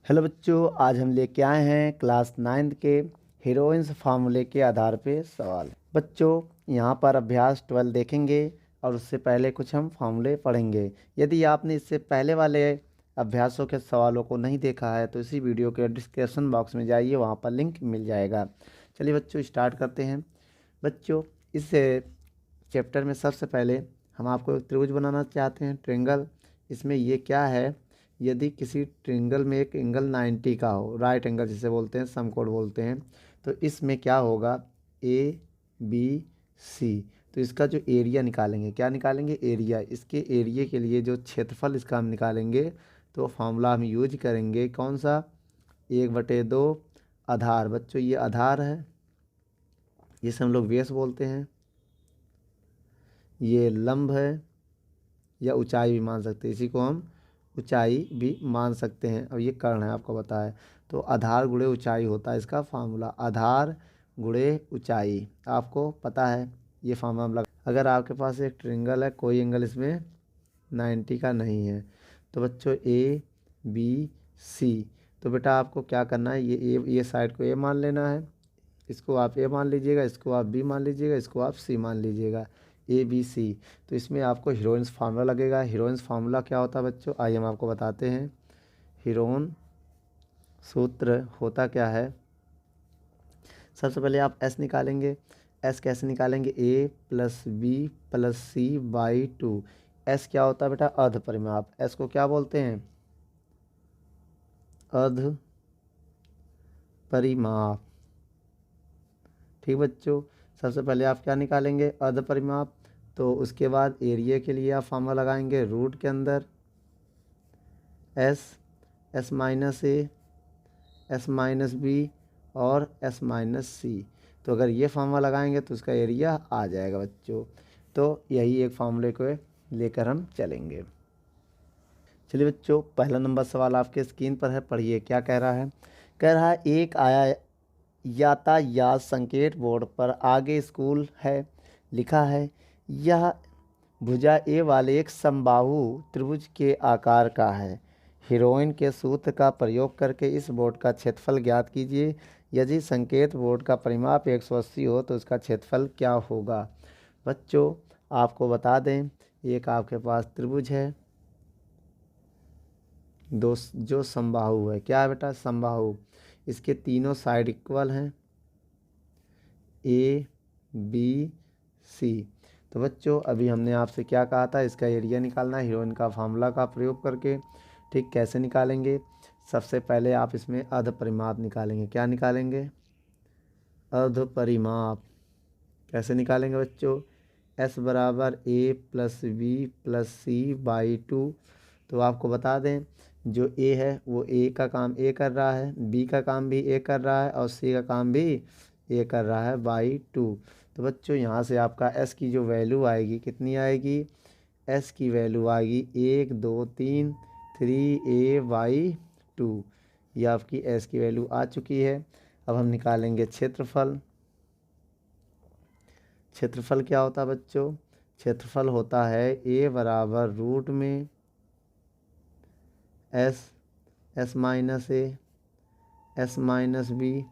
Hello बच्चों, आज हम लेके आए हैं क्लास 9th के हीरोइंस फार्मूले के आधार पे सवाल। बच्चों, यहाँ पर अभ्यास 12 देखेंगे और उससे पहले कुछ हम फार्मूले पढ़ेंगे। यदि आपने इससे पहले वाले अभ्यासों के सवालों को नहीं देखा है तो इसी वीडियो के डिस्क्रिप्शन बॉक्स में जाइए, वहाँ पर लिंक मिल जाएगा। चलिए बच्चों, स्टार्ट करते हैं। बच्चों, इस चैप्टर में सबसे पहले हम आपको एक त्रिभुज बनाना चाहते हैं, ट्रेंगल। इसमें ये क्या है, यदि किसी ट्रेंगल में एक एंगल 90 का हो, राइट एंगल जिसे बोलते हैं, समकोण बोलते हैं, तो इसमें क्या होगा, ए बी सी। तो इसका जो एरिया निकालेंगे, क्या निकालेंगे, एरिया। इसके एरिया के लिए जो क्षेत्रफल इसका हम निकालेंगे तो फार्मूला हम यूज करेंगे कौन सा, 1/2 आधार। बच्चों, ये आधार है, जिसे हम लोग बेस बोलते हैं। ये लंब है या ऊंचाई भी मान सकते हैं, इसी को हम ऊंचाई भी मान सकते हैं। और ये कर्ण है, आपको पता है। तो आधार गुणे ऊंचाई होता है इसका फार्मूला, आधार गुणे ऊंचाई। आपको पता है ये फार्मूला हम लगा। अगर आपके पास एक ट्रायंगल है, कोई एंगल इसमें 90 का नहीं है, तो बच्चों ए बी सी, तो बेटा आपको क्या करना है, ये साइड को ए मान लेना है, इसको आप ए मान लीजिएगा, इसको आप बी मान लीजिएगा, इसको आप सी मान लीजिएगा, ए बी सी। तो इसमें आपको हीरोइंस फार्मूला लगेगा। हीरोइंस फार्मूला क्या होता है बच्चों, आइए हम आपको बताते हैं। हीरोइन सूत्र होता क्या है, सबसे पहले आप एस निकालेंगे। एस कैसे निकालेंगे, A plus B plus C by 2। S क्या होता है बेटा, अर्ध परिमाप। एस को क्या बोलते हैं, अर्ध परिमाप। ठीक बच्चों, सबसे पहले आप क्या निकालेंगे, अर्ध परिमाप। तो उसके बाद एरिया के लिए आप फार्मूला लगाएंगे रूट के अंदर S, S minus A, S minus B और एस माइनस सी। तो अगर ये फार्मूला लगाएंगे तो उसका एरिया आ जाएगा बच्चों। तो यही एक फार्मूले को लेकर हम चलेंगे। चलिए बच्चों, पहला नंबर सवाल आपके स्क्रीन पर है, पढ़िए क्या कह रहा है। कह रहा है एक यातायात संकेत बोर्ड पर आगे स्कूल है लिखा है। यह भुजा ए वाले एक समबाहु त्रिभुज के आकार का है। हीरोइन के सूत्र का प्रयोग करके इस बोर्ड का क्षेत्रफल ज्ञात कीजिए। यदि संकेत बोर्ड का परिमाप 180 हो तो इसका क्षेत्रफल क्या होगा। बच्चों, आपको बता दें, एक आपके पास त्रिभुज है, दो जो समबाहु है। क्या है बेटा, समबाहु। इसके तीनों साइड इक्वल हैं, ए बी सी। तो बच्चों, अभी हमने आपसे क्या कहा था, इसका एरिया निकालना है हीरोइन का फार्मूला का प्रयोग करके। ठीक, कैसे निकालेंगे, सबसे पहले आप इसमें अर्ध परिमाप निकालेंगे। क्या निकालेंगे, अर्ध परिमाप। कैसे निकालेंगे बच्चों, एस बराबर A plus B plus C by 2। तो आपको बता दें, जो ए है वो ए का काम ए कर रहा है, बी का काम भी ए कर रहा है और सी का काम भी ए कर रहा है बाई 2। तो बच्चों, यहाँ से आपका एस की जो वैल्यू आएगी कितनी आएगी, एस की वैल्यू आएगी 1 2 3 3a/2। ये आपकी एस की वैल्यू आ चुकी है। अब हम निकालेंगे क्षेत्रफल। क्षेत्रफल क्या होता है बच्चों, क्षेत्रफल होता है ए बराबर रूट में S, S minus A, S minus B,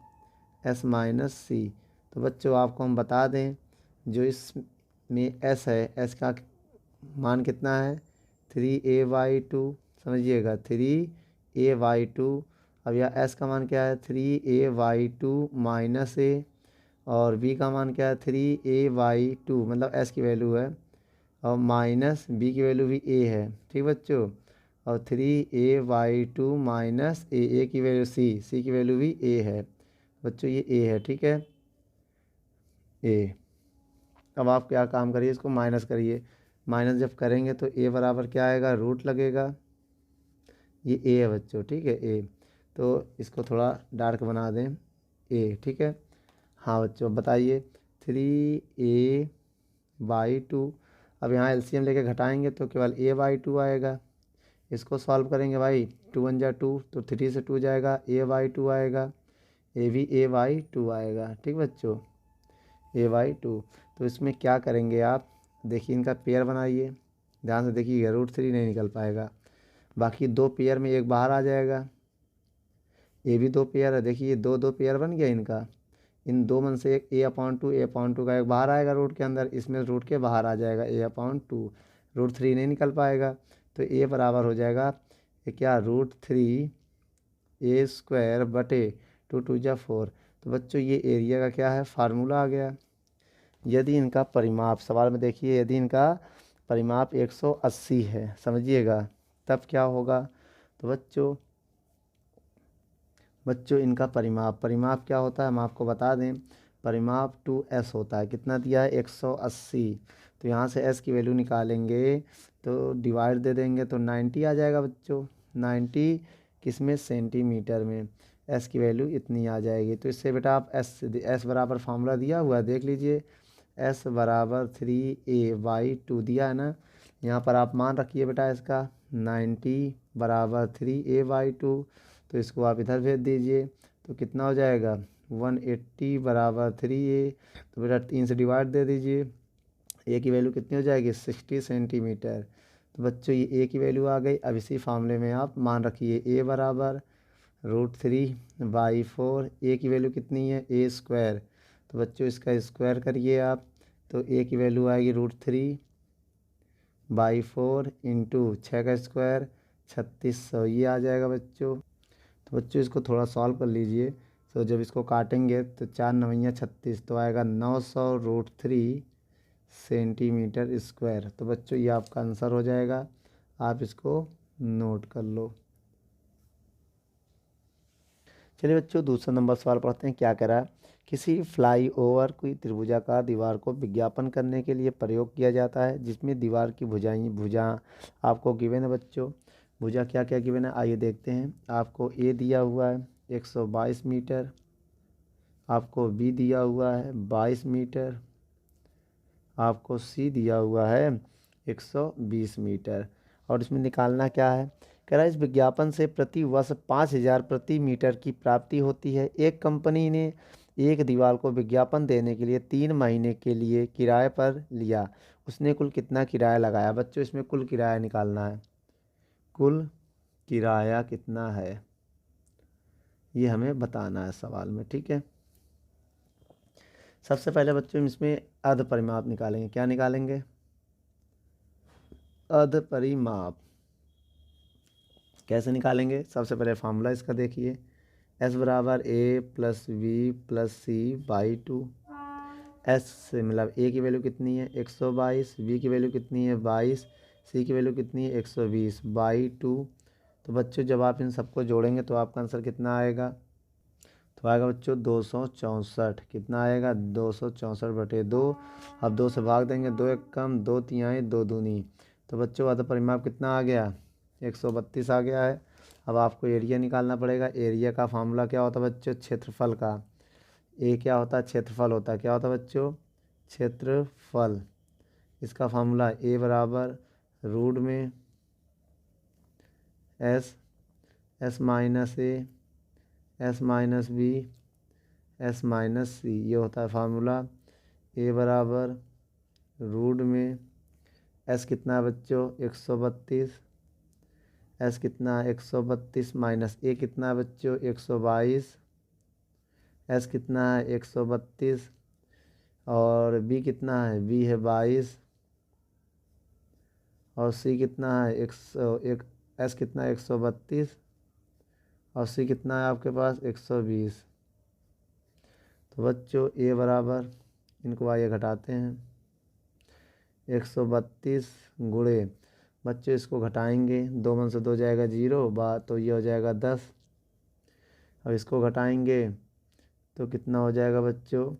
S minus C. तो बच्चों, आपको हम बता दें, जो इसमें एस है, एस का मान कितना है, 3a/2। समझिएगा, 3a/2। अब यह एस का मान क्या है, 3a/2 माइनस ए, और बी का मान क्या है, 3a/2, मतलब एस की वैल्यू है, और माइनस बी की वैल्यू भी ए है। ठीक बच्चों, और 3a/2 माइनस ए की वैल्यू सी की वैल्यू भी ए है। बच्चों, ये ए है, ठीक है, ए। अब आप क्या काम करिए, इसको माइनस करिए। माइनस जब करेंगे तो ए बराबर क्या आएगा, रूट लगेगा। ये ए है बच्चों, ठीक है, ए। तो इसको थोड़ा डार्क बना दें, ए, ठीक है। हाँ बच्चों, बताइए, 3a/2। अब यहाँ एलसीएम लेके घटाएंगे तो केवल a/2 आएगा। इसको सॉल्व करेंगे भाई, 2 1 जा 2, तो 3 से 2 जाएगा, a/2 आएगा, ए भी a/2 आएगा। ठीक बच्चों, a/2। तो इसमें क्या करेंगे आप, देखिए इनका पेयर बनाइए, ध्यान से देखिएगा, √3 नहीं निकल पाएगा। बाकी दो पेयर में एक बाहर आ जाएगा, ए भी दो पेयर है, देखिए दो दो पेयर बन गया इनका। इन दो में से एक a/2 का एक बाहर आएगा रूट के अंदर, इसमें रूट के बाहर आ जाएगा a/2, √3 नहीं निकल पाएगा। तो a बराबर हो जाएगा ये क्या, √3a² बटे 2×2=4। तो बच्चों ये एरिया का क्या है, फार्मूला आ गया। यदि इनका परिमाप, सवाल में देखिए, यदि इनका परिमाप 180 है, समझिएगा, तब क्या होगा। तो बच्चों इनका परिमाप क्या होता है हम आपको बता दें। परिमाप 2s होता है, कितना दिया है 180। तो यहाँ से s की वैल्यू निकालेंगे तो डिवाइड दे देंगे तो 90 आ जाएगा बच्चों। 90 किस में, सेंटीमीटर में। s की वैल्यू इतनी आ जाएगी। तो इससे बेटा आप s बराबर फार्मूला दिया हुआ है, देख लीजिए, s बराबर 3a/2 दिया है ना। यहाँ पर आप मान रखिए बेटा इसका 90 बराबर 3a/2। तो इसको आप इधर भेज दीजिए तो कितना हो जाएगा 180 बराबर 3a। तो बेटा 3 से डिवाइड दे दीजिए, ए की वैल्यू कितनी हो जाएगी 60 सेंटीमीटर। तो बच्चों ये ए की वैल्यू आ गई। अब इसी फार्मूले में आप मान रखिए ए बराबर √3/4। ए की वैल्यू कितनी है a²। तो बच्चों इसका स्क्वायर करिए आप, तो ए की वैल्यू आएगी √3/4 इंटू 6 का स्क्वायर 3600, ये आ जाएगा बच्चों। तो बच्चों इसको थोड़ा सॉल्व कर लीजिए। तो जब इसको काटेंगे तो 4×9 = 36, तो आएगा 900 √3 सेंटीमीटर स्क्वायर। तो बच्चों ये आपका आंसर हो जाएगा, आप इसको नोट कर लो। चलिए बच्चों दूसरा नंबर सवाल पढ़ते हैं। क्या कह रहा है, किसी फ्लाईओवर की त्रिभुजाकार दीवार को विज्ञापन करने के लिए प्रयोग किया जाता है, जिसमें दीवार की भुजा आपको गिवन है बच्चों। भुजा क्या क्या गिवन है आइए देखते हैं। आपको ए दिया हुआ है 122 मीटर, आपको बी दिया हुआ है 22 मीटर, आपको सी दिया हुआ है 120 मीटर। और इसमें निकालना क्या है, कह रहा है इस विज्ञापन से प्रति वर्ष 5000 प्रति मीटर की प्राप्ति होती है। एक कंपनी ने एक दीवार को विज्ञापन देने के लिए 3 महीने के लिए किराए पर लिया, उसने कुल कितना किराया लगाया। बच्चों इसमें कुल किराया निकालना है, कुल किराया कितना है ये हमें बताना है सवाल में, ठीक है। सबसे पहले बच्चों इसमें अर्ध परिमाप निकालेंगे। क्या निकालेंगे, अर्ध परिमाप कैसे निकालेंगे। सबसे पहले फार्मूला इसका देखिए, s बराबर a+b+c/2। s से मतलब a की वैल्यू कितनी है 122, b की वैल्यू कितनी है 22, c की वैल्यू कितनी है 120/2। तो बच्चों जब आप इन सबको जोड़ेंगे तो आपका आंसर कितना आएगा, तो आएगा बच्चों 264। कितना आएगा 264/2। अब 2 से भाग देंगे, 2 1 कम, 2 तिहाई 2 दूनी। तो बच्चों अर्ध परिमाप कितना आ गया 132 आ गया है। अब आपको एरिया निकालना पड़ेगा। एरिया का फार्मूला क्या होता है बच्चों, क्षेत्रफल का। ए क्या होता है, क्षेत्रफल होता है। क्या होता है बच्चों, क्षेत्रफल। इसका फार्मूला ए बराबर रूट में s -a s -b s -c, ये होता है फार्मूला। ए बराबर रूट में s कितना है बच्चों 132, s कितना है 132 माइनस a कितना है बच्चों 122, s कितना है 132 और b कितना है, b है 22 और c कितना है 101, s कितना है 132 और c कितना है आपके पास 120। तो बच्चों a बराबर, इनको आइए घटाते हैं, 132 गुणे, बच्चों इसको घटाएंगे, 2 में से 2 जाएगा 0 तो ये हो जाएगा 10। अब इसको घटाएंगे तो कितना हो जाएगा बच्चों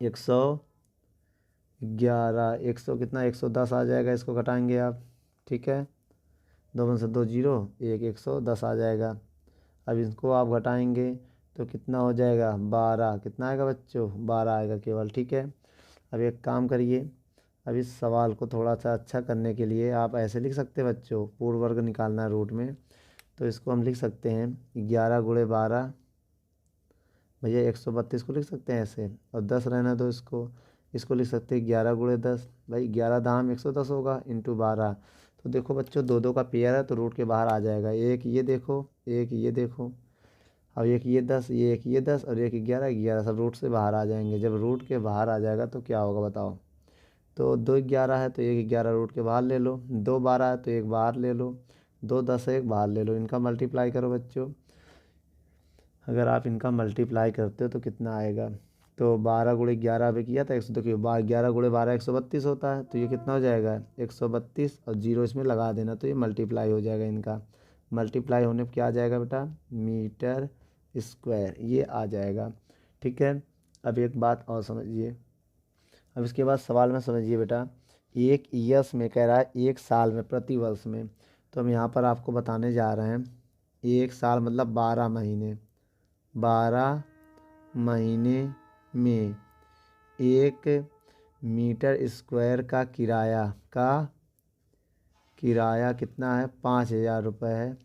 111, 100 कितना 110 आ जाएगा। इसको घटाएंगे आप, ठीक है, 2 में से 2 0, 110 आ जाएगा। अब इसको आप घटाएंगे तो कितना हो जाएगा 12, कितना आएगा बच्चों 12 आएगा केवल, ठीक है। अब एक काम करिए, अब इस सवाल को थोड़ा सा अच्छा करने के लिए आप ऐसे लिख सकते हैं बच्चों, पूर्ण वर्ग निकालना है रूट में, तो इसको हम लिख सकते हैं 11 गुणे 12, भैया 132 को लिख सकते हैं ऐसे, और 10 रहना दो इसको लिख सकते हैं 11 गुणे 10, भाई 11 दाम 110 होगा इंटू 12, तो देखो बच्चों, दो दो का पेयर है तो रूट के बाहर आ जाएगा। एक ये देखो, एक ये देखो, और एक ये 10, ये एक ये 10 और एक 11, 11 सब रूट से बाहर आ जाएंगे। जब रूट के बाहर आ जाएगा तो क्या होगा बताओ। तो 2 11 है तो एक 11 रूट के बाहर ले लो, 2 12 है तो एक बाहर ले लो, 2 10 है एक बाहर ले लो। इनका मल्टीप्लाई करो बच्चों। अगर आप इनका मल्टीप्लाई करते हो तो कितना आएगा। तो 12 गुणे 11 पे किया था 100, देखिए 11 गुणे 12 132 होता है। तो ये कितना हो जाएगा 132, और जीरो इसमें लगा देना तो ये मल्टीप्लाई हो जाएगा। इनका मल्टीप्लाई होने पर क्या आ जाएगा बेटा, मीटर स्क्वायर ये आ जाएगा। ठीक है, अब एक बात और समझिए। अब इसके बाद सवाल में समझिए बेटा, एक ईयर्स में कह रहा है एक साल में, प्रति वर्ष में। तो हम यहाँ पर आपको बताने जा रहे हैं, एक साल मतलब 12 महीने, 12 महीने में एक मीटर स्क्वायर का किराया कितना है, 5,000 रुपये है,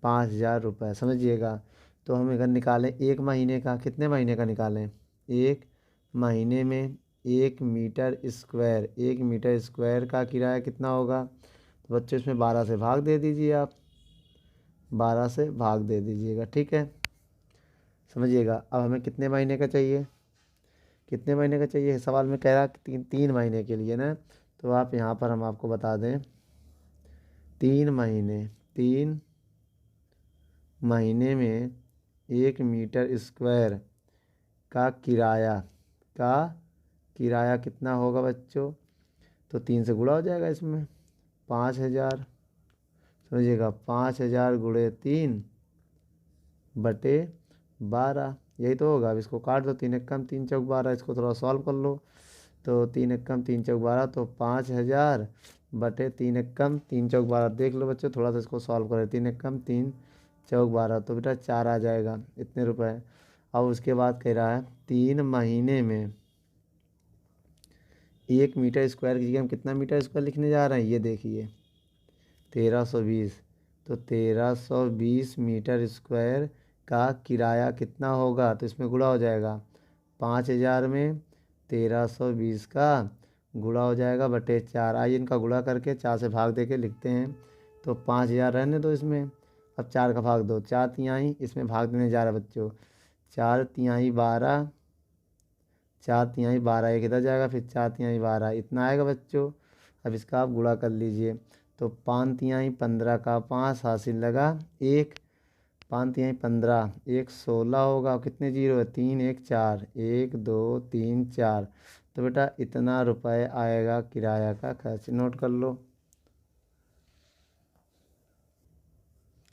5,000 रुपये समझिएगा। तो हम अगर निकालें एक महीने का, कितने महीने का निकालें, एक महीने में एक मीटर स्क्वायर का किराया कितना होगा। तो बच्चों इसमें 12 से भाग दे दीजिए आप, 12 से भाग दे दीजिएगा। ठीक है, समझिएगा। अब हमें कितने महीने का चाहिए, कितने महीने का चाहिए, सवाल में कह रहा है 3 महीने के लिए ना। तो आप यहाँ पर हम आपको बता दें 3 महीने, 3 महीने में एक मीटर स्क्वायर का किराया कितना होगा बच्चों। तो 3 से गुणा हो जाएगा इसमें, 5,000 समझिएगा, 5,000 गुणे 3 बटे 12 यही तो होगा। अब इसको काट दो, 3 एकम 3 चौक 12, इसको थोड़ा सॉल्व कर लो। तो 3 एकम 3 चौक 12, तो 5,000 बटे 3 एकम 3 चौक 12, देख लो बच्चों थोड़ा सा इसको सॉल्व करें। 3 एकम 3 चौक 12, तो बेटा 4 आ जाएगा, इतने रुपए। अब उसके बाद कह रहा है 3 महीने में एक मीटर स्क्वायर की जगह हम कितना मीटर स्क्वायर लिखने जा रहे हैं, ये देखिए 1320। तो 1320 मीटर स्क्वायर का किराया कितना होगा, तो इसमें गुणा हो जाएगा 5,000 में 1320 का गुणा हो जाएगा बटे 4। आइए इनका गुणा करके 4 से भाग दे के लिखते हैं। तो 5,000 रहने दो इसमें, अब 4 का भाग दो, 4 तिहाई इसमें भाग देने जा रहा है बच्चों, 4 तिहाई 12, 4 तिहाई 12 एक इधर जाएगा, फिर 4 तिहाई 12 इतना आएगा बच्चों। अब इसका आप गुणा कर लीजिए। तो 5 तिहाई 15 का 5 हासिल लगा 1, 5 तिहाई 15, 1 16 होगा, और कितने जीरो है, 3 1 4, 1 2 3 4। तो बेटा इतना रुपए आएगा किराया का खर्च, नोट कर लो।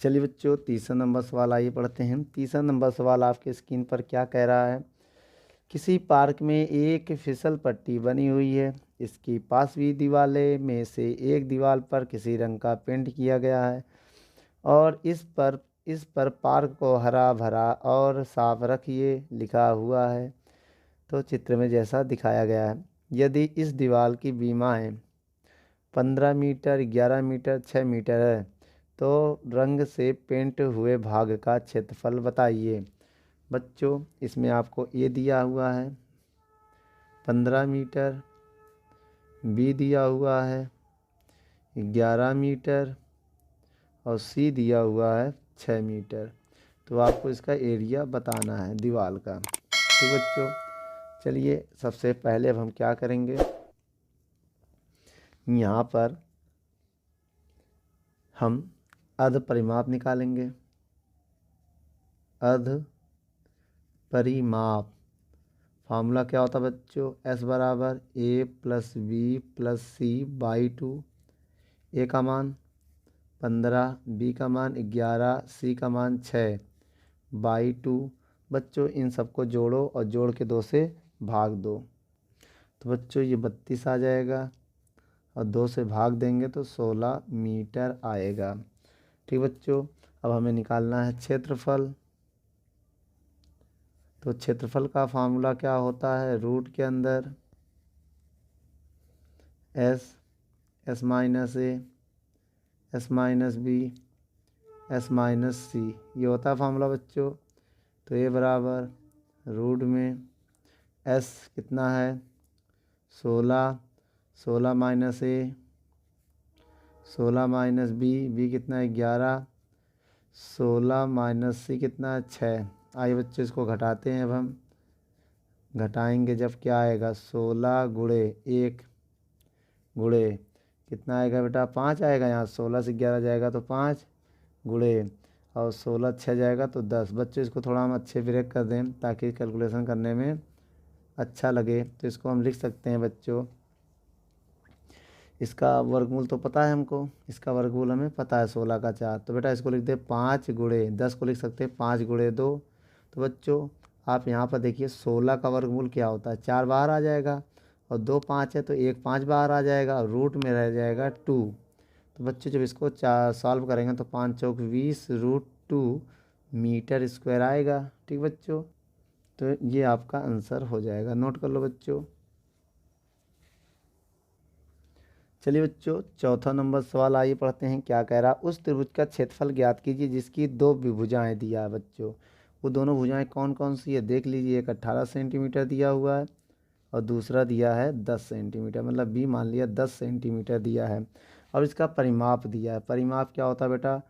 चलिए बच्चों तीसरा नंबर सवाल आइए पढ़ते हैं। तीसरा नंबर सवाल आपके स्क्रीन पर क्या कह रहा है, किसी पार्क में एक फिसल पट्टी बनी हुई है, इसकी पांचवी दीवारें में से एक दीवार पर किसी रंग का पेंट किया गया है और इस पर पार्क को हरा भरा और साफ रखिए लिखा हुआ है। तो चित्र में जैसा दिखाया गया है, यदि इस दीवार की बीमाएँ 15 मीटर, 11 मीटर, 6 मीटर है तो रंग से पेंट हुए भाग का क्षेत्रफल बताइए। बच्चों इसमें आपको ए दिया हुआ है 15 मीटर, बी दिया हुआ है 11 मीटर और सी दिया हुआ है 6 मीटर। तो आपको इसका एरिया बताना है दीवार का। तो बच्चों चलिए सबसे पहले अब हम क्या करेंगे, यहाँ पर हम अर्ध परिमाप निकालेंगे। अर्ध परिमाप फार्मूला क्या होता है बच्चों, एस बराबर A plus B plus C by 2। A का मान 15, बी का मान 11, सी का मान 6 बाई 2। बच्चों इन सबको जोड़ो और जोड़ के 2 से भाग दो। तो बच्चों ये 32 आ जाएगा और 2 से भाग देंगे तो 16 मीटर आएगा। ठीक बच्चों, अब हमें निकालना है क्षेत्रफल। तो क्षेत्रफल का फार्मूला क्या होता है, रूट के अंदर S minus A, S minus B, S minus C, ये होता है फार्मूला बच्चों। तो ए बराबर रूट में एस कितना है 16, 16 माइनस ए 16 माइनस बी कितना है 11, 16 माइनस सी कितना है 6। आइए बच्चों इसको घटाते हैं। अब हम घटाएंगे जब क्या आएगा 16 गुणे 1 गुणे कितना आएगा बेटा 5 आएगा। यहाँ 16 से 11 जाएगा तो 5 गुणे और 16 6 जाएगा तो 10। बच्चों इसको थोड़ा हम अच्छे ब्रेक कर दें ताकि कैलकुलेशन करने में अच्छा लगे। तो इसको हम लिख सकते हैं बच्चों, इसका वर्गमूल तो पता है हमको, इसका वर्गमूल हमें पता है 16 का 4। तो बेटा इसको लिख दे 5 गुणे 10 को लिख सकते हैं 5 गुणे 2। तो बच्चों आप यहाँ पर देखिए 16 का वर्गमूल क्या होता है 4 बाहर आ जाएगा और 2 5 है तो 1 5 बाहर आ जाएगा और रूट में रह जाएगा 2। तो बच्चों जब इसको सॉल्व करेंगे तो 5 चौक 20 √2 मीटर स्क्वायर आएगा। ठीक बच्चों, तो ये आपका आंसर हो जाएगा। नोट कर लो बच्चों। चलिए बच्चों चौथा नंबर सवाल आइए पढ़ते हैं। क्या कह रहा, उस त्रिभुज का क्षेत्रफल ज्ञात कीजिए जिसकी 2 भुजाएं दिया है। बच्चों वो दोनों भुजाएं कौन कौन सी है देख लीजिए। एक 18 सेंटीमीटर दिया हुआ है और दूसरा दिया है 10 सेंटीमीटर, मतलब बी मान लिया 10 सेंटीमीटर दिया है। और इसका परिमाप दिया है। परिमाप क्या होता है बेटा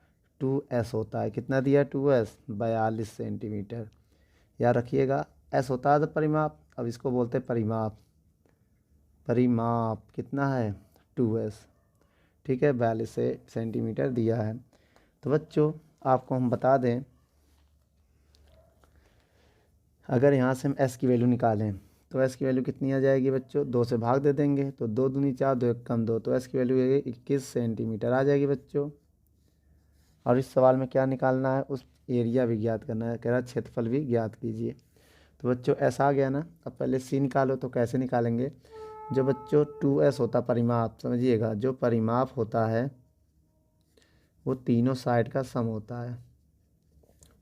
2s होता है। कितना दिया है 2s 42 सेंटीमीटर। याद रखिएगा s होता है तो परिमाप। अब इसको बोलते हैं परिमाप। परिमाप कितना है 2s। ठीक है 42 सेंटीमीटर दिया है। तो बच्चों आपको हम बता दें, अगर यहाँ से हम s की वैल्यू निकालें तो s की वैल्यू कितनी आ जाएगी बच्चों 2 से भाग दे देंगे तो 2 दूनी 4 2 1 कम 2 तो s की वैल्यू 21 सेंटीमीटर आ जाएगी बच्चों। और इस सवाल में क्या निकालना है उस एरिया भी ज्ञात करना है। कह रहा क्षेत्रफल भी ज्ञात कीजिए। तो बच्चों s आ गया ना। अब पहले c निकालो। तो कैसे निकालेंगे, जो बच्चों 2s होता परिमाप, समझिएगा जो परिमाप होता है वो तीनों साइड का सम होता है।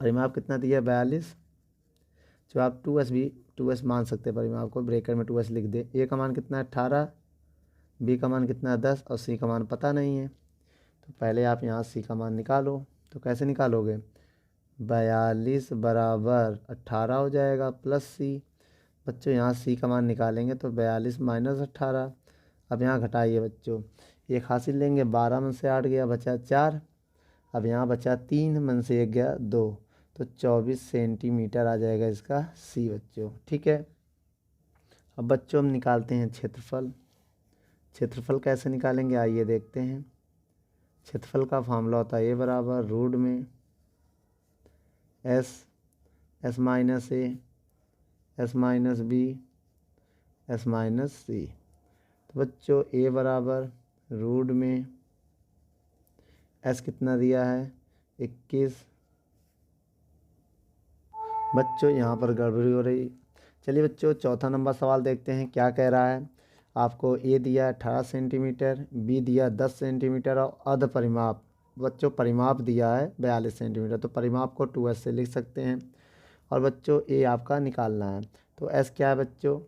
परिमाप कितना दिया 42। जो आप 2s मान सकते हैं परिमाप को, ब्रेकर में 2s लिख दे। a का मान कितना है 18, b का मान कितना है 10 और c का मान पता नहीं है। तो पहले आप यहाँ c का मान निकालो। तो कैसे निकालोगे 42 बराबर 18 हो जाएगा प्लस c। बच्चों यहाँ c का मान निकालेंगे तो 42 माइनस 18। अब यहाँ घटाइए बच्चों, एक हासिल लेंगे 12 में से 8 गया बचा 4। अब यहाँ बचा 3 में से 1 गया 2 तो 24 सेंटीमीटर आ जाएगा इसका c बच्चों। ठीक है, अब बच्चों हम निकालते हैं क्षेत्रफल। क्षेत्रफल कैसे निकालेंगे आइए देखते हैं। क्षेत्रफल का फार्मूला होता है a बराबर रूट में s minus a s minus b s minus c। तो बच्चों a बराबर रूट में s कितना दिया है 21। बच्चों यहाँ पर गड़बड़ी हो रही। चलिए बच्चों चौथा नंबर सवाल देखते हैं। क्या कह रहा है, आपको ए दिया 18 सेंटीमीटर, बी दिया 10 सेंटीमीटर और अर्ध परिमाप बच्चों परिमाप दिया है 42 सेंटीमीटर। तो परिमाप को 2s से लिख सकते हैं। और बच्चों ए आपका निकालना है। तो एस क्या है बच्चों,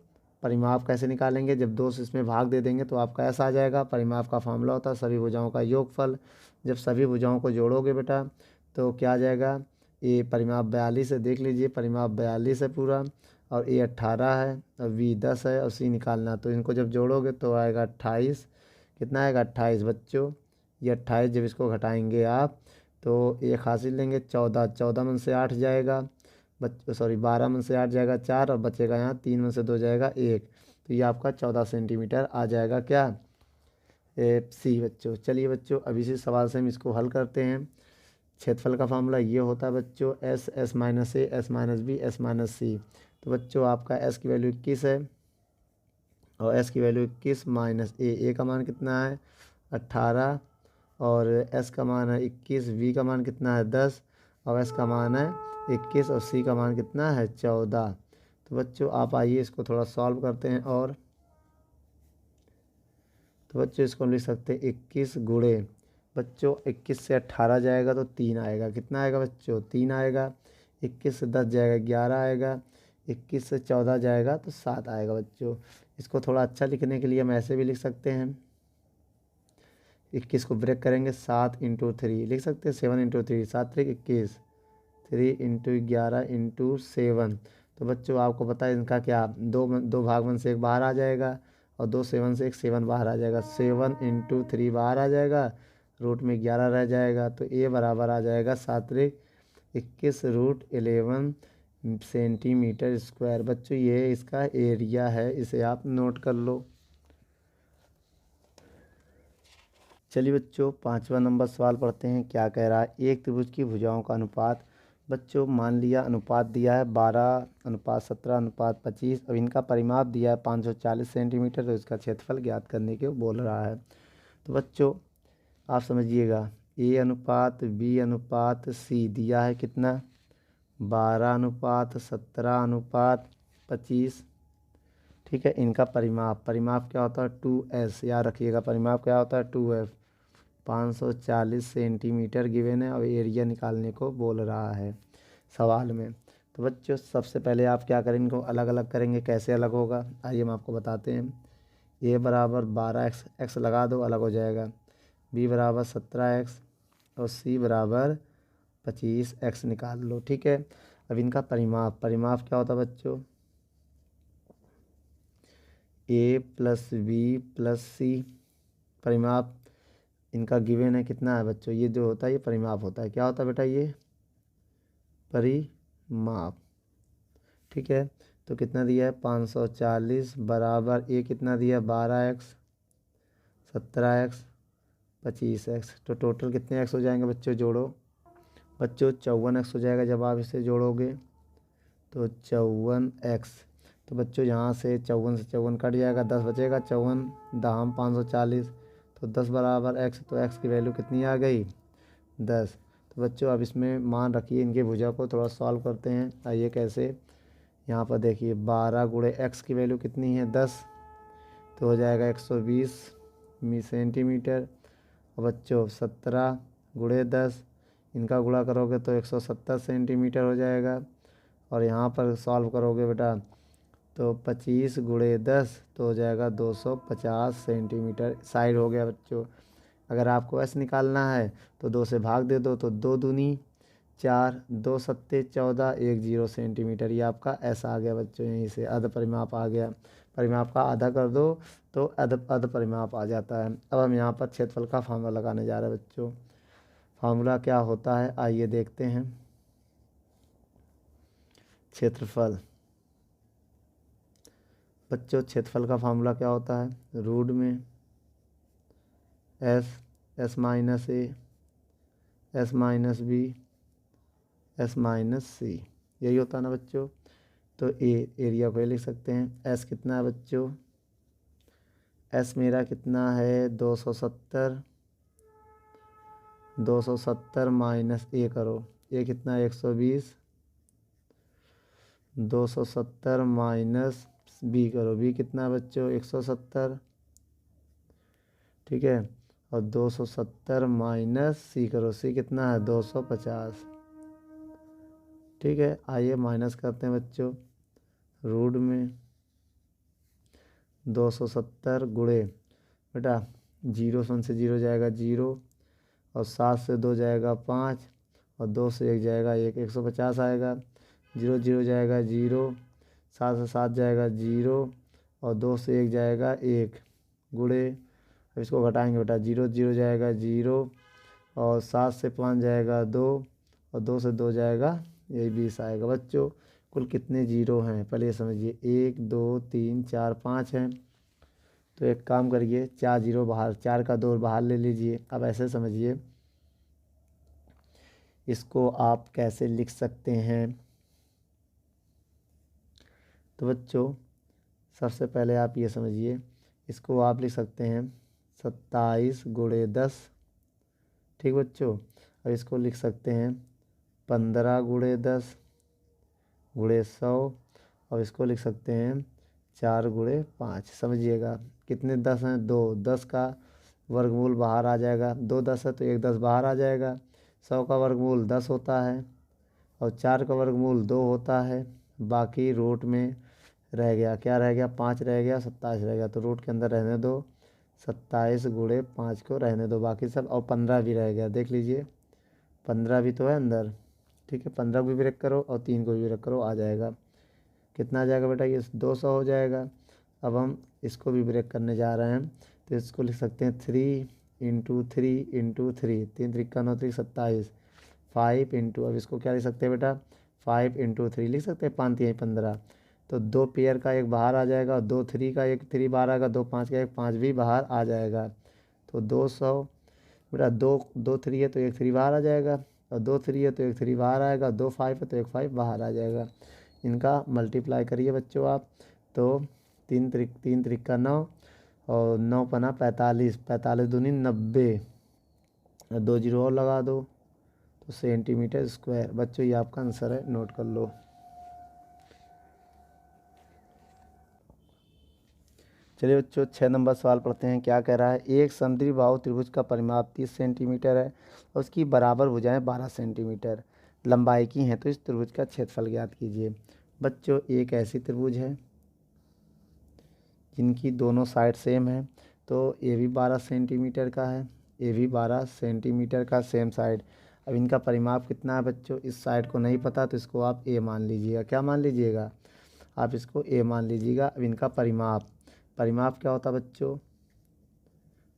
परिमाप कैसे निकालेंगे, जब 2 से इसमें भाग दे देंगे तो आपका एस आ जाएगा। परिमाप का फार्मूला होता है सभी भुजाओं का योगफल। जब सभी भुजाओं को जोड़ोगे बेटा तो क्या आ जाएगा, ए परिमाप 42 है, देख लीजिए परिमाप 42 है पूरा और ए 18 है और बी 10 है और सी निकालना। तो इनको जब जोड़ोगे तो आएगा 28। कितना आएगा 28 बच्चों। ये 28 जब इसको घटाएंगे आप तो एक हासिल लेंगे 14, 14 में से 8 जाएगा 12 में से 8 जाएगा 4 और बचेगा यहाँ 3 में से 2 जाएगा 1। तो ये आपका 14 सेंटीमीटर आ जाएगा क्या सी बच्चों। चलिए बच्चों अब इसी सवाल से हम इसको हल करते हैं। क्षेत्रफल का फार्मूला ये होता है बच्चों s minus a s minus b s minus c। तो बच्चों आपका s की वैल्यू 21 है और s की वैल्यू 21 माइनस a का मान कितना है 18 और s का मान है 21, v का मान कितना है 10 और s का मान है 21 और c का मान कितना है 14। तो बच्चों आप आइए इसको थोड़ा सॉल्व करते हैं। और तो बच्चों इसको हम लिख सकते हैं 21 गुणे बच्चों 21 से 18 जाएगा तो 3 आएगा। कितना आएगा बच्चों 3 आएगा। 21 से 10 जाएगा 11 आएगा। 21 से 14 जाएगा तो 7 आएगा बच्चों। इसको थोड़ा अच्छा लिखने के लिए हम ऐसे भी लिख सकते हैं, 21 को ब्रेक करेंगे 7 × 3 लिख सकते हैं 7 × 3 7 3 21 3 × 11 × 7। तो बच्चों आपको पता है इनका क्या दो भाग में से एक बाहर आ जाएगा और 2 7 से एक 7 बाहर आ जाएगा। 7 × 3 बाहर आ जाएगा रूट में 11 रह जाएगा, तो ए बराबर आ जाएगा 7×21√11 सेंटीमीटर स्क्वायर। बच्चों ये इसका एरिया है, इसे आप नोट कर लो। चलिए बच्चों 5वां नंबर सवाल पढ़ते हैं। क्या कह रहा है, एक त्रिभुज की भुजाओं का अनुपात। बच्चों मान लिया अनुपात दिया है 12:17:25। अब इनका परिमाप दिया है 540 सेंटीमीटर, तो इसका क्षेत्रफल ज्ञात करने के बोल रहा है। तो बच्चों आप समझिएगा, A/B/C दिया है कितना, 12:17:25। ठीक है, इनका परिमाप क्या होता है 2S, याद रखिएगा परिमाप क्या होता है 2S। 540 सेंटीमीटर गिवन है और एरिया निकालने को बोल रहा है सवाल में। तो बच्चों सबसे पहले आप क्या करेंगे, इनको अलग अलग करेंगे। कैसे अलग होगा आइए हम आपको बताते हैं। A बराबर 12x, x लगा दो अलग हो जाएगा। B बराबर 17x और C बराबर 25x निकाल लो। ठीक है, अब इनका परिमाप क्या होता है बच्चों, A+B+C। परिमाप इनका गिवन है कितना है बच्चों, ये जो होता है ये परिमाप होता है। क्या होता है बेटा, ये परिमाप। ठीक है, तो कितना दिया है 540 बराबर ए कितना दिया 12x, 17x, 25x। तो टोटल कितने x हो जाएंगे बच्चों, जोड़ो बच्चों 54x हो जाएगा जब आप इसे जोड़ोगे, तो 54x। तो बच्चों यहाँ से 54 से 54 कट जाएगा, 10 बचेगा, 54 दाम 540, तो 10 बराबर x। तो x की वैल्यू कितनी आ गई 10। तो बच्चों अब इसमें मान रखिए, इनके भुजा को थोड़ा सॉल्व करते हैं। आइए कैसे, यहाँ पर देखिए 12 × x की वैल्यू कितनी है 10, तो हो जाएगा 120 सेंटीमीटर। और बच्चों 17 × 10, इनका गुणा करोगे तो 170 सेंटीमीटर हो जाएगा। और यहाँ पर सॉल्व करोगे बेटा तो 25 × 10 तो हो जाएगा 250 सेंटीमीटर साइड हो गया बच्चों। अगर आपको S निकालना है तो 2 से भाग दे दो, तो 2 दूनी 4, 2 सत्ते 14, 1 0 सेंटीमीटर। ये आपका S आ गया बच्चों, यहीं से अर्ध परिमाप आ गया। परिमाप का आधा कर दो तो अर्ध परिमाप आ जाता है। अब हम यहाँ पर क्षेत्रफल का फार्मूला लगाने जा रहे हैं बच्चों। फार्मूला क्या होता है आइए देखते हैं। क्षेत्रफल बच्चों, क्षेत्रफल का फार्मूला क्या होता है, रूट में S, S-A, S-B, S-C, यही होता है ना बच्चों। तो एरिया को लिख सकते हैं। S कितना है बच्चों, S मेरा कितना है 270, 270 माइनस A करो, A कितना है 120, 270 माइनस B करो, B कितना है बच्चों 170। ठीक है, और 270 माइनस C करो, C कितना है 250। ठीक है, आइए माइनस करते हैं बच्चों। रूट में 270 गुणे बेटा 0 से 0 जाएगा 0, और 7 से 2 जाएगा 5, और 2 से 1 जाएगा 1, 150 आएगा। 0 0 जाएगा 0, 7 से 7 जाएगा 0, और 2 से 1 जाएगा 1 गुणे। अब इसको घटाएंगे बेटा, 0 0 जाएगा 0, और 7 से 5 जाएगा 2, और 2 से 2 जाएगा यही 20 आएगा। बच्चों कुल कितने जीरो हैं पहले ये समझिए, 1 2 3 4 5 हैं। तो एक काम करिए 4 जीरो बाहर, 4 का 2 बाहर ले लीजिए। अब ऐसे समझिए, इसको आप कैसे लिख सकते हैं। तो बच्चों सबसे पहले आप ये समझिए, इसको आप लिख सकते हैं 27 × 10। ठीक बच्चों, अब इसको लिख सकते हैं 15 × 10 × 100, और इसको लिख सकते हैं 4 × 5। समझिएगा कितने 10 हैं, 2, 10 का वर्गमूल बाहर आ जाएगा, 2 10 है तो 1 10 बाहर आ जाएगा। 100 का वर्गमूल 10 होता है, और 4 का वर्गमूल 2 होता है। बाकी रूट में रह गया, क्या रह गया 5 रह गया, 27 रह गया, तो रूट के अंदर रहने दो 27 × 5 को रहने दो बाकी सब, और 15 भी रह गया, देख लीजिए 15 भी तो है अंदर। ठीक है, 15 को भी ब्रेक करो और 3 को भी ब्रेक करो, आ जाएगा कितना आ जाएगा बेटा, ये 200 हो जाएगा। अब हम इसको भी ब्रेक करने जा रहे हैं, तो इसको लिख सकते हैं 3 इंटू 3 3 त्रिका 9 3 27 5 इंटू, अब इसको क्या लिख सकते हैं बेटा 5 इंटू 3 लिख सकते हैं, 5 3 15। तो 2 पेयर का एक बाहर आ जाएगा, 2 3 का एक 3 बाहर आएगा, 2 5 का एक 5 भी बाहर आ जाएगा। तो 200 बेटा 2 3 है तो एक 3 बाहर आ जाएगा, और 2 3 है तो एक 3 बाहर आएगा, 2 5 है तो एक 5 बाहर आ जाएगा। इनका मल्टीप्लाई करिए बच्चों आप, तो 3 त्रिका 9 और 9 पना 45, 45 दूनी 90, 2 जीरो और लगा दो तो सेंटीमीटर स्क्वायर। बच्चों ये आपका आंसर है, नोट कर लो। चलिए बच्चों 6 नंबर सवाल पढ़ते हैं। क्या कह रहा है, एक समद्विबाहु त्रिभुज का परिमाप 30 सेंटीमीटर है और उसकी बराबर भुजाएं 12 सेंटीमीटर लंबाई की हैं, तो इस त्रिभुज का क्षेत्रफल ज्ञात कीजिए। बच्चों एक ऐसी त्रिभुज है जिनकी दोनों साइड सेम है, तो ये भी 12 सेंटीमीटर का है, ये भी 12 सेंटीमीटर का, सेम साइड। अब इनका परिमाप कितना है बच्चों, इस साइड को नहीं पता तो इसको आप ए मान लीजिएगा। क्या मान लीजिएगा आप, इसको ए मान लीजिएगा। अब इनका परिमाप क्या होता है बच्चों,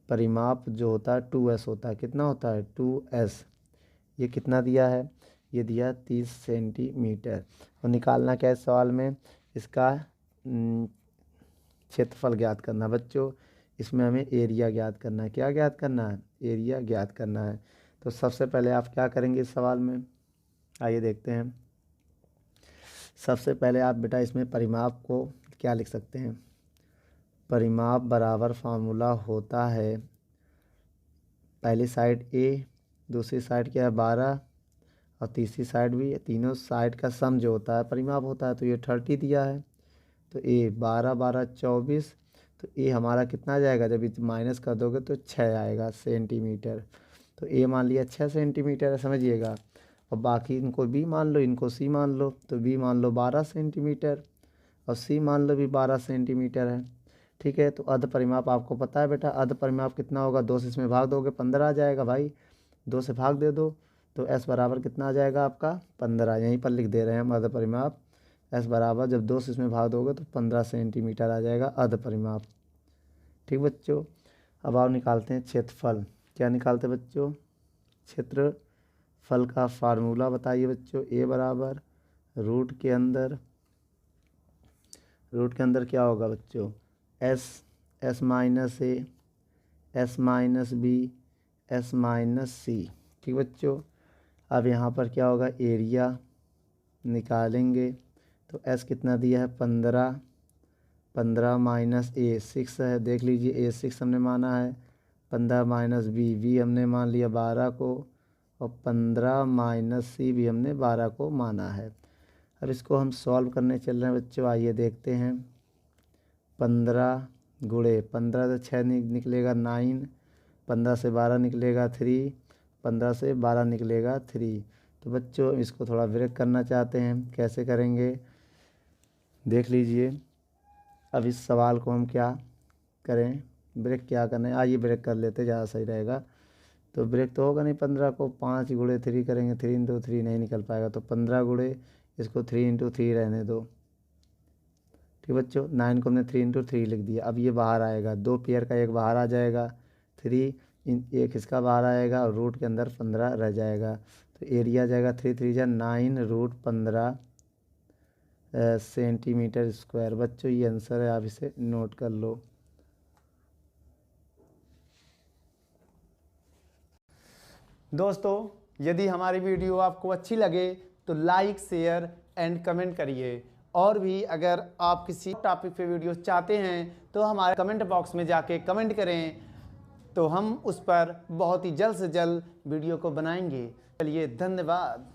परिमाप जो होता है 2s होता है। कितना होता है 2s। ये कितना दिया है, ये दिया 30 सेंटीमीटर। और निकालना क्या है इस सवाल में, इसका क्षेत्रफल ज्ञात करना है बच्चों। इसमें हमें एरिया ज्ञात करना है। क्या ज्ञात करना है, एरिया ज्ञात करना है। तो सबसे पहले आप क्या करेंगे इस सवाल में, आइए देखते हैं। सबसे पहले आप बेटा इसमें परिमाप को क्या लिख सकते हैं, परिमाप बराबर फार्मूला होता है, पहली साइड ए, दूसरी साइड क्या है 12 और तीसरी साइड भी, तीनों साइड का सम जो होता है परिमाप होता है। तो ये 30 दिया है, तो ए 12 12 24, तो ए हमारा कितना आ जाएगा, जब इस माइनस कर दोगे तो 6 आएगा सेंटीमीटर। तो ए मान लिया 6 सेंटीमीटर है, समझिएगा। और बाकी इनको बी मान लो, इनको सी मान लो, तो बी मान लो 12 सेंटीमीटर और सी मान लो भी 12 सेंटीमीटर है। ठीक है, तो अर्ध परिमाप आपको पता है बेटा, अर्ध परिमाप कितना होगा, 2 से इसमें भाग दोगे 15 आ जाएगा भाई, 2 से भाग दे दो तो एस बराबर कितना आ जाएगा आपका 15। यहीं पर लिख दे रहे हैं हम अर्ध परिमाप, एस बराबर जब 2 से इसमें भाग दोगे तो 15 सेंटीमीटर आ जाएगा अर्ध परिमाप। ठीक बच्चों, अब आप निकालते हैं क्षेत्रफल। क्या निकालते हैं बच्चों, क्षेत्रफल का फार्मूला बताइए बच्चों। ए बराबर रूट के अंदर क्या होगा बच्चों, S minus A, S minus B, S minus C. ठीक बच्चों, अब यहाँ पर क्या होगा, एरिया निकालेंगे तो एस कितना दिया है 15, 15 माइनस ए 6 है, देख लीजिए ए 6 हमने माना है, 15 माइनस बी हमने मान लिया 12 को, और 15 माइनस सी भी हमने 12 को माना है। अब इसको हम सॉल्व करने चल रहे हैं बच्चों, आइए देखते हैं। 15 गुणे 15 से 6 निकलेगा 9, 15 से 12 निकलेगा 3, 15 से 12 निकलेगा 3। तो बच्चों इसको थोड़ा ब्रेक करना चाहते हैं, कैसे करेंगे देख लीजिए। अब इस सवाल को हम क्या करें, ब्रेक क्या करना है, आइए ब्रेक कर लेते, ज़्यादा सही रहेगा। तो ब्रेक तो होगा नहीं, 15 को 5 गुणे 3 करेंगे, 3 इंटू 3 नहीं निकल पाएगा, तो 15 गुणे इसको 3 इंटू 3 रहने दो। ठीक बच्चों, 9 को हमने 3 इंटू 3 लिख दिया। अब ये बाहर आएगा, 2 पेयर का एक बाहर आ जाएगा, 3 एक इसका बाहर आएगा और रूट के अंदर 15 रह जाएगा। तो एरिया जाएगा 3 3 जा 9 रूट 15 सेंटीमीटर स्क्वायर। बच्चों ये आंसर है, आप इसे नोट कर लो। दोस्तों यदि हमारी वीडियो आपको अच्छी लगे तो लाइक शेयर एंड कमेंट करिए, और भी अगर आप किसी टॉपिक पे वीडियो चाहते हैं तो हमारे कमेंट बॉक्स में जाके कमेंट करें, तो हम उस पर बहुत ही जल्द से जल्द वीडियो को बनाएंगे। चलिए धन्यवाद।